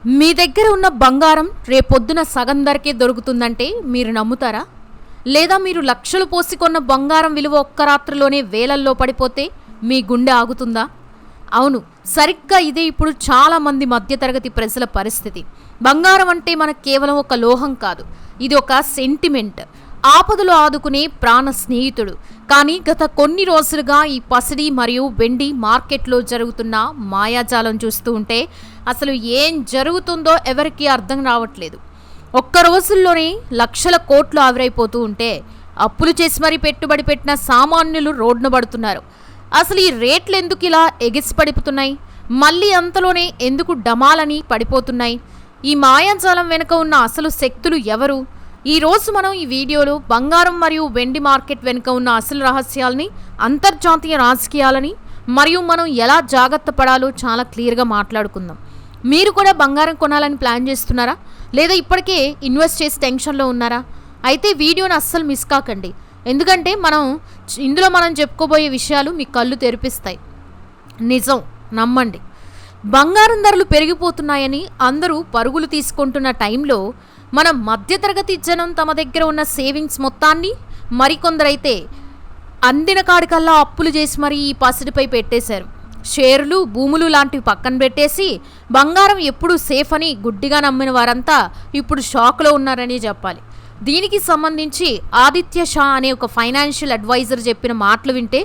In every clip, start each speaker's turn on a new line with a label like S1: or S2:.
S1: మీ దగ్గర ఉన్న బంగారం రేపొద్దున సగం ధరకే దొరుకుతుందంటే మీరు నమ్ముతారా? లేదా మీరు లక్షలు పోసి కొన్న బంగారం విలువ ఒక్క రాత్రిలోనే వేలల్లో పడిపోతే మీ గుండె ఆగుతుందా? అవును, సరిగ్గా ఇదే ఇప్పుడు చాలామంది మధ్యతరగతి ప్రజల పరిస్థితి. బంగారం అంటే మనకు కేవలం ఒక లోహం కాదు, ఇది ఒక సెంటిమెంట్, ఆపదలు ఆదుకునే ప్రాణ స్నేహితుడు. కానీ గత కొన్ని రోజులుగా ఈ పసిడి మరియు వెండి మార్కెట్లో జరుగుతున్న మాయాజాలం చూస్తూ ఉంటే అసలు ఏం జరుగుతుందో ఎవరికీ అర్థం రావట్లేదు. ఒక్క రోజుల్లోనే లక్షల కోట్లు ఆవిరైపోతూ ఉంటే అప్పులు చేసి మరీ పెట్టుబడి పెట్టిన సామాన్యులు రోడ్డున పడుతున్నారు. అసలు ఈ రేట్లు ఎందుకు ఇలా ఎగిసి పడిపోతున్నాయి? మళ్ళీ అంతలోనే ఎందుకు డమాలని పడిపోతున్నాయి? ఈ మాయాజాలం వెనుక ఉన్న అసలు శక్తులు ఎవరు? ఈరోజు మనం ఈ వీడియోలో బంగారం మరియు వెండి మార్కెట్ వెనుక ఉన్న అసలు రహస్యాలని, అంతర్జాతీయ రాజకీయాలని మరియు మనం ఎలా జాగ్రత్త పడాలో చాలా క్లియర్గా మాట్లాడుకుందాం. మీరు కూడా బంగారం కొనాలని ప్లాన్ చేస్తున్నారా? లేదా ఇప్పటికే ఇన్వెస్ట్ చేసి టెన్షన్లో ఉన్నారా? అయితే వీడియోని అస్సలు మిస్ కాకండి, ఎందుకంటే ఇందులో మనం చెప్పుకోబోయే విషయాలు మీ కళ్ళు తెరిపిస్తాయి. నిజం, నమ్మండి. బంగారం ధరలు పెరిగిపోతున్నాయని అందరూ పరుగులు తీసుకుంటున్న టైంలో మన మధ్యతరగతి జనం తమ దగ్గర ఉన్న సేవింగ్స్ మొత్తాన్ని, మరికొందరైతే అందిన కాడికల్లా అప్పులు చేసి మరీ ఈ పసిడిపై పెట్టేశారు. షేర్లు, భూములు లాంటివి పక్కన పెట్టేసి బంగారం ఎప్పుడు సేఫ్ అని గుడ్డిగా నమ్మిన వారంతా ఇప్పుడు షాక్లో ఉన్నారని చెప్పాలి. దీనికి సంబంధించి ఆదిత్య షా అనే ఒక ఫైనాన్షియల్ అడ్వైజర్ చెప్పిన మాటలు వింటే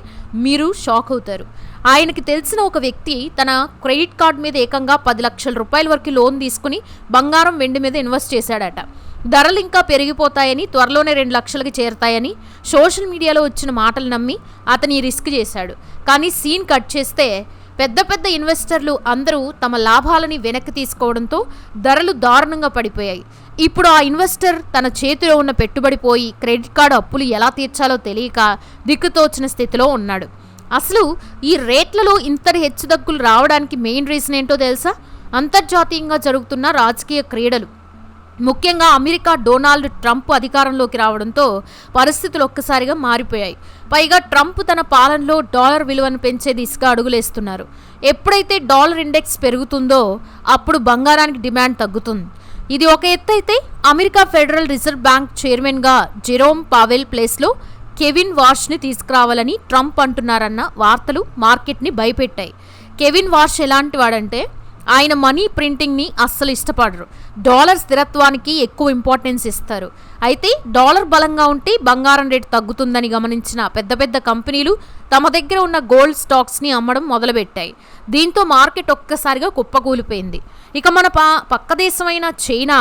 S1: మీరు షాక్ అవుతారు. ఆయనకి తెలిసిన ఒక వ్యక్తి తన క్రెడిట్ కార్డు మీద ఏకంగా 10 లక్షల రూపాయల వరకు లోన్ తీసుకుని బంగారం, వెండి మీద ఇన్వెస్ట్ చేశాడట. ధరలు ఇంకా పెరిగిపోతాయని, త్వరలోనే 2 లక్షలకి చేరుతాయని సోషల్ మీడియాలో వచ్చిన మాటలు నమ్మి అతని రిస్క్ చేశాడు. కానీ సీన్ కట్ చేస్తే పెద్ద పెద్ద ఇన్వెస్టర్లు అందరూ తమ లాభాలని వెనక్కి తీసుకోవడంతో ధరలు దారుణంగా పడిపోయాయి. ఇప్పుడు ఆ ఇన్వెస్టర్ తన చేతిలో ఉన్న పెట్టుబడి పోయి క్రెడిట్ కార్డు అప్పులు ఎలా తీర్చాలో తెలియక దిక్కుతోచిన స్థితిలో ఉన్నాడు. అసలు ఈ రేట్లలో ఇంతటి హెచ్చుతగ్గులు రావడానికి మెయిన్ రీజన్ ఏంటో తెలుసా? అంతర్జాతీయంగా జరుగుతున్న రాజకీయ క్రీడలు. ముఖ్యంగా అమెరికా డొనాల్డ్ ట్రంప్ అధికారంలోకి రావడంతో పరిస్థితులు ఒక్కసారిగా మారిపోయాయి. పైగా ట్రంప్ తన పాలనలో డాలర్ విలువను పెంచే దిశగా అడుగులేస్తున్నారు. ఎప్పుడైతే డాలర్ ఇండెక్స్ పెరుగుతుందో అప్పుడు బంగారానికి డిమాండ్ తగ్గుతుంది. ఇది ఒక ఎత్తు అయితే, అమెరికా ఫెడరల్ రిజర్వ్ బ్యాంక్ చైర్మన్గా జెరోమ్ పావెల్ ప్లేస్లో కెవిన్ వార్ష్ని తీసుకురావాలని ట్రంప్ అంటున్నారన్న వార్తలు మార్కెట్ని భయపెట్టాయి. కెవిన్ వార్ష్ ఎలాంటి వాడంటే ఆయన మనీ ప్రింటింగ్ని అస్సలు ఇష్టపడరు. డాలర్ స్థిరత్వానికి ఎక్కువ ఇంపార్టెన్స్ ఇస్తారు. అయితే డాలర్ బలంగా ఉంటే బంగారం రేటు తగ్గుతుందని గమనించిన పెద్ద పెద్ద కంపెనీలు తమ దగ్గర ఉన్న గోల్డ్ స్టాక్స్ని అమ్మడం మొదలుపెట్టాయి. దీంతో మార్కెట్ ఒక్కసారిగా కుప్పకూలిపోయింది. ఇక మన పక్క దేశమైన చైనా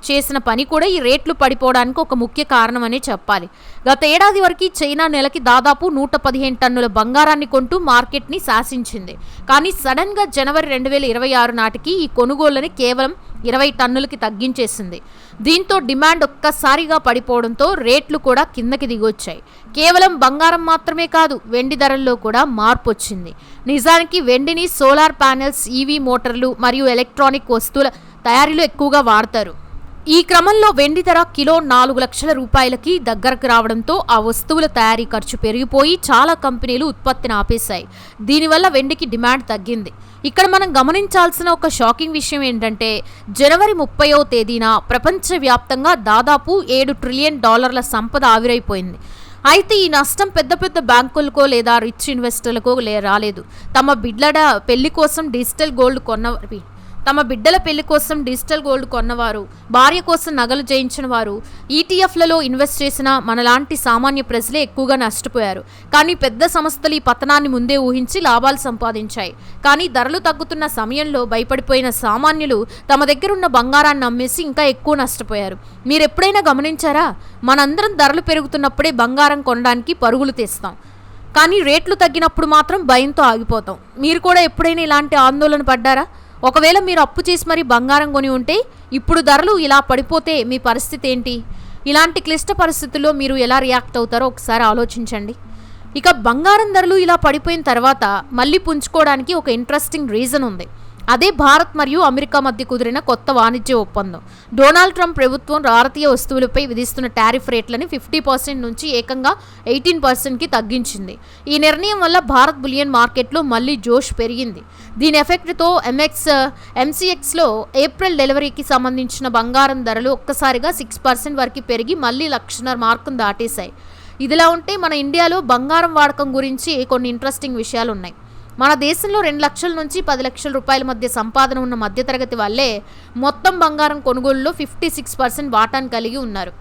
S1: చేసిన పని కూడా ఈ రేట్లు పడిపోవడానికి ఒక ముఖ్య కారణమనే చెప్పాలి. గత ఏడాది వరకు చైనా నెలకి దాదాపు 115 టన్నుల బంగారాన్ని కొంటూ మార్కెట్ని శాసించింది. కానీ సడన్గా జనవరి 2026 నాటికి ఈ కొనుగోళ్లని కేవలం 20 టన్నులకి తగ్గించేసింది. దీంతో డిమాండ్ ఒక్కసారిగా పడిపోవడంతో రేట్లు కూడా కిందకి దిగొచ్చాయి. కేవలం బంగారం మాత్రమే కాదు, వెండి ధరల్లో కూడా మార్పు వచ్చింది. నిజానికి వెండిని సోలార్ ప్యానెల్స్, ఈవీ మోటార్లు మరియు ఎలక్ట్రానిక్ వస్తువుల తయారీలో ఎక్కువగా వాడతారు. ఈ క్రమంలో వెండి ధర కిలో 4 లక్షల రూపాయలకి దగ్గరకు రావడంతో ఆ వస్తువుల తయారీ ఖర్చు పెరిగిపోయి చాలా కంపెనీలు ఉత్పత్తిని ఆపేశాయి. దీనివల్ల వెండికి డిమాండ్ తగ్గింది. ఇక్కడ మనం గమనించాల్సిన ఒక షాకింగ్ విషయం ఏంటంటే జనవరి 30వ తేదీన ప్రపంచవ్యాప్తంగా దాదాపు $7 ట్రిలియన్ సంపద ఆవిరైపోయింది. అయితే ఈ నష్టం పెద్ద పెద్ద బ్యాంకులకో లేదా రిచ్ ఇన్వెస్టర్లకో రాలేదు. తమ బిడ్డల పెళ్లి కోసం డిజిటల్ గోల్డ్ కొన్నవారు, భార్య కోసం నగలు జయించిన వారు, ఈటీఎఫ్లలో ఇన్వెస్ట్ చేసిన మనలాంటి సామాన్య ప్రజలే ఎక్కువగా నష్టపోయారు. కానీ పెద్ద సంస్థలు ఈ పతనాన్ని ముందే ఊహించి లాభాలు సంపాదించాయి. కానీ ధరలు తగ్గుతున్న సమయంలో భయపడిపోయిన సామాన్యులు తమ దగ్గరున్న బంగారాన్ని అమ్మేసి ఇంకా ఎక్కువ నష్టపోయారు. మీరు ఎప్పుడైనా గమనించారా? మనందరం ధరలు పెరుగుతున్నప్పుడే బంగారం కొనడానికి పరుగులు తీస్తాం, కానీ రేట్లు తగ్గినప్పుడు మాత్రం భయంతో ఆగిపోతాం. మీరు కూడా ఎప్పుడైనా ఇలాంటి ఆందోళన పడ్డారా? ఒకవేళ మీరు అప్పు చేసి మరీ బంగారం కొని ఉంటే ఇప్పుడు ధరలు ఇలా పడిపోతే మీ పరిస్థితి ఏంటి? ఇలాంటి క్లిష్ట పరిస్థితుల్లో మీరు ఎలా రియాక్ట్ అవుతారో ఒకసారి ఆలోచించండి. ఇక బంగారం ధరలు ఇలా పడిపోయిన తర్వాత మళ్ళీ పుంజుకోవడానికి ఒక ఇంట్రెస్టింగ్ రీజన్ ఉంది. అదే భారత్ మరియు అమెరికా మధ్య కుదిరిన కొత్త వాణిజ్య ఒప్పందం. డొనాల్డ్ ట్రంప్ ప్రభుత్వం భారతీయ వస్తువులపై విధిస్తున్న టారిఫ్ రేట్లని 50% నుంచి ఏకంగా 18%కి తగ్గించింది. ఈ నిర్ణయం వల్ల భారత్ బులియన్ మార్కెట్లో మళ్లీ జోష్ పెరిగింది. దీని ఎఫెక్ట్తో ఎంసీఎక్స్లో ఏప్రిల్ డెలివరీకి సంబంధించిన బంగారం ధరలు ఒక్కసారిగా 6% వరకు పెరిగి మళ్లీ 1,00,000 మార్కును దాటేశాయి. ఇదిలా ఉంటే మన ఇండియాలో బంగారం వాడకం గురించి కొన్ని ఇంట్రెస్టింగ్ విషయాలు ఉన్నాయి. మన దేశంలో 2 లక్షల నుంచి 10 లక్షల రూపాయల మధ్య సంపాదన ఉన్న మధ్యతరగతి వాళ్ళే మొత్తం బంగారం కొనుగోలులో 56% వాటాను కలిగి ఉన్నారు.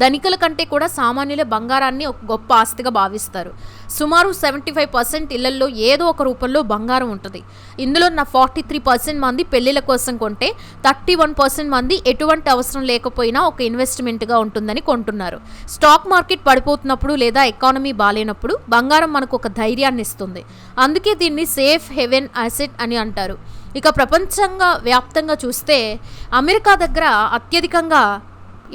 S1: ధనికుల కంటే కూడా సామాన్యులే బంగారాన్ని ఒక గొప్ప ఆస్తిగా భావిస్తారు. సుమారు 75% ఇళ్లలో ఏదో ఒక రూపంలో బంగారం ఉంటుంది. ఇందులో 43% మంది పెళ్లిళ్ళ కోసం కొంటే 31% మంది ఎటువంటి అవసరం లేకపోయినా ఒక ఇన్వెస్ట్మెంట్గా ఉంటుందని కొంటున్నారు. స్టాక్ మార్కెట్ పడిపోతున్నప్పుడు లేదా ఎకానమీ బాలేనప్పుడు బంగారం మనకు ఒక ధైర్యాన్ని ఇస్తుంది. అందుకే దీన్ని సేఫ్ హెవెన్ అసెట్ అని అంటారు. ఇక ప్రపంచంగా వ్యాప్తంగా చూస్తే అమెరికా దగ్గర అత్యధికంగా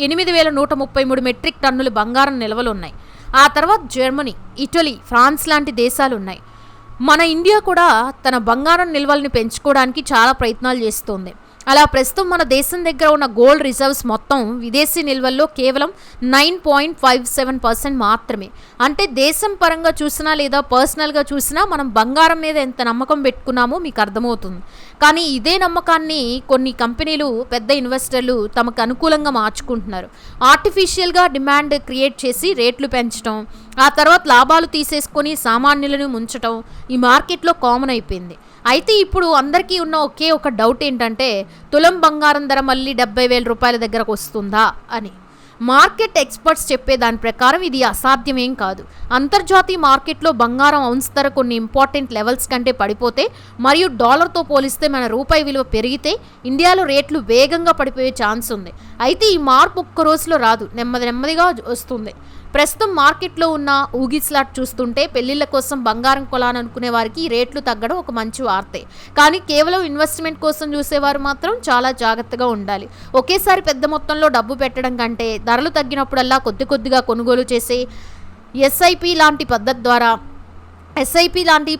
S1: 8,133 మెట్రిక్ టన్నుల బంగారం నిల్వలు ఉన్నాయి. ఆ తర్వాత జర్మనీ, ఇటలీ, ఫ్రాన్స్ లాంటి దేశాలు ఉన్నాయి. మన ఇండియా కూడా తన బంగారం నిల్వల్ని పెంచుకోవడానికి చాలా ప్రయత్నాలు చేస్తోంది. అలా ప్రస్తుతం మన దేశం దగ్గర ఉన్న గోల్డ్ రిజర్వ్స్ మొత్తం విదేశీ నిల్వల్లో కేవలం 9.57% మాత్రమే. అంటే దేశం పరంగా చూసినా లేదా పర్సనల్గా చూసినా మనం బంగారం మీద ఎంత నమ్మకం పెట్టుకున్నామో మీకు అర్థమవుతుంది. కానీ ఇదే నమ్మకాన్ని కొన్ని కంపెనీలు, పెద్ద ఇన్వెస్టర్లు తమకు అనుకూలంగా మార్చుకుంటున్నారు. ఆర్టిఫిషియల్గా డిమాండ్ క్రియేట్ చేసి రేట్లు పెంచడం, ఆ తర్వాత లాభాలు తీసేసుకొని సామాన్యులను ముంచడం ఈ మార్కెట్లో కామన్ అయిపోయింది. అయితే ఇప్పుడు అందరికీ ఉన్న ఒకే ఒక డౌట్ ఏంటంటే తులం బంగారం ధర మళ్ళీ 70,000 రూపాయల దగ్గరకు వస్తుందా అని. మార్కెట్ ఎక్స్పర్ట్స్ చెప్పే దాని ప్రకారం ఇది అసాధ్యమేం కాదు. అంతర్జాతీయ మార్కెట్లో బంగారం ఔన్స్ ధర కొన్ని ఇంపార్టెంట్ లెవెల్స్ కంటే పడిపోతే మరియు డాలర్తో పోలిస్తే మన రూపాయి విలువ పెరిగితే ఇండియాలో రేట్లు వేగంగా పడిపోయే ఛాన్స్ ఉంది. అయితే ఈ మార్పు ఒక్క రోజులో రాదు, నెమ్మదిగా వస్తుంది. ప్రస్తుతం మార్కెట్లో ఉన్న ఊగిస్లాట్ చూస్తుంటే పెళ్లిళ్ళ కోసం బంగారం కొనాలనుకునే వారికి ఈ రేట్లు తగ్గడం ఒక మంచి వార్తే. కానీ కేవలం ఇన్వెస్ట్మెంట్ కోసం చూసేవారు మాత్రం చాలా జాగ్రత్తగా ఉండాలి. ఒకేసారి పెద్ద మొత్తంలో డబ్బు పెట్టడం కంటే ధరలు తగ్గినప్పుడల్లా కొద్దిగా కొనుగోలు చేసే ఎస్ఐపి లాంటి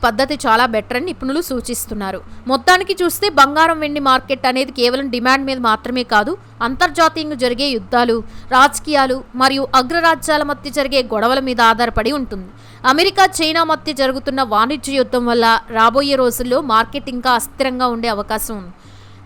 S1: పద్ధతి చాలా బెటర్ అని నిపుణులు సూచిస్తున్నారు. మొత్తానికి చూస్తే బంగారం వెండి మార్కెట్ అనేది కేవలం డిమాండ్ మీద మాత్రమే కాదు, అంతర్జాతీయంగా జరిగే యుద్ధాలు, రాజకీయాలు మరియు అగ్రరాజ్యాల మధ్య జరిగే గొడవల మీద ఆధారపడి ఉంటుంది. అమెరికా, చైనా మధ్య జరుగుతున్న వాణిజ్య యుద్ధం వల్ల రాబోయే రోజుల్లో మార్కెట్ ఇంకా అస్థిరంగా ఉండే అవకాశం ఉంది.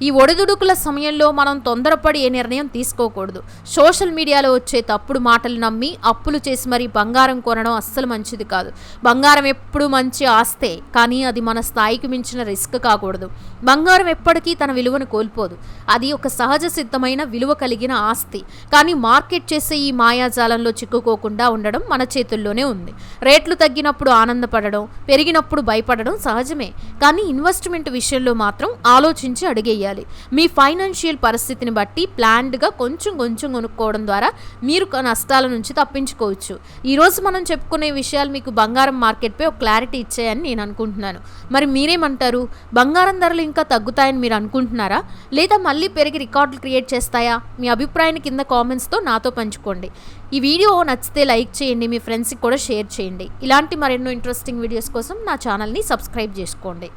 S1: ఈ ఒడిదుడుకుల సమయంలో మనం తొందరపడి ఏ నిర్ణయం తీసుకోకూడదు. సోషల్ మీడియాలో వచ్చే తప్పుడు మాటలు నమ్మి అప్పులు చేసి మరీ బంగారం కొనడం అస్సలు మంచిది కాదు. బంగారం ఎప్పుడు మంచి ఆస్తే, కానీ అది మన స్థాయికి మించిన రిస్క్ కాకూడదు. బంగారం ఎప్పటికీ తన విలువను కోల్పోదు. అది ఒక సహజ సిద్ధమైన విలువ కలిగిన ఆస్తి. కానీ మార్కెట్ చేసే ఈ మాయాజాలంలో చిక్కుకోకుండా ఉండడం మన చేతుల్లోనే ఉంది. రేట్లు తగ్గినప్పుడు ఆనందపడడం, పెరిగినప్పుడు భయపడడం సహజమే. కానీ ఇన్వెస్ట్మెంట్ విషయంలో మాత్రం ఆలోచించి అడిగేయాలి. మీ ఫైనాన్షియల్ పరిస్థితిని బట్టి ప్లాన్డ్గా కొంచెం కొనుక్కోవడం ద్వారా మీరు నష్టాల నుంచి తప్పించుకోవచ్చు. ఈరోజు మనం చెప్పుకునే విషయాలు మీకు బంగారం మార్కెట్పై ఒక క్లారిటీ ఇచ్చాయని నేను అనుకుంటున్నాను. మరి మీరేమంటారు? బంగారం ధరలు ఇంకా తగ్గుతాయని మీరు అనుకుంటున్నారా, లేదా మళ్ళీ పెరిగి రికార్డులు క్రియేట్ చేస్తాయా? మీ అభిప్రాయాన్ని కింద కామెంట్స్తో నాతో పంచుకోండి. ఈ వీడియో నచ్చితే లైక్ చేయండి, మీ ఫ్రెండ్స్కి కూడా షేర్ చేయండి. ఇలాంటి మరెన్నో ఇంట్రెస్టింగ్ వీడియోస్ కోసం నా ఛానల్ని సబ్స్క్రైబ్ చేసుకోండి.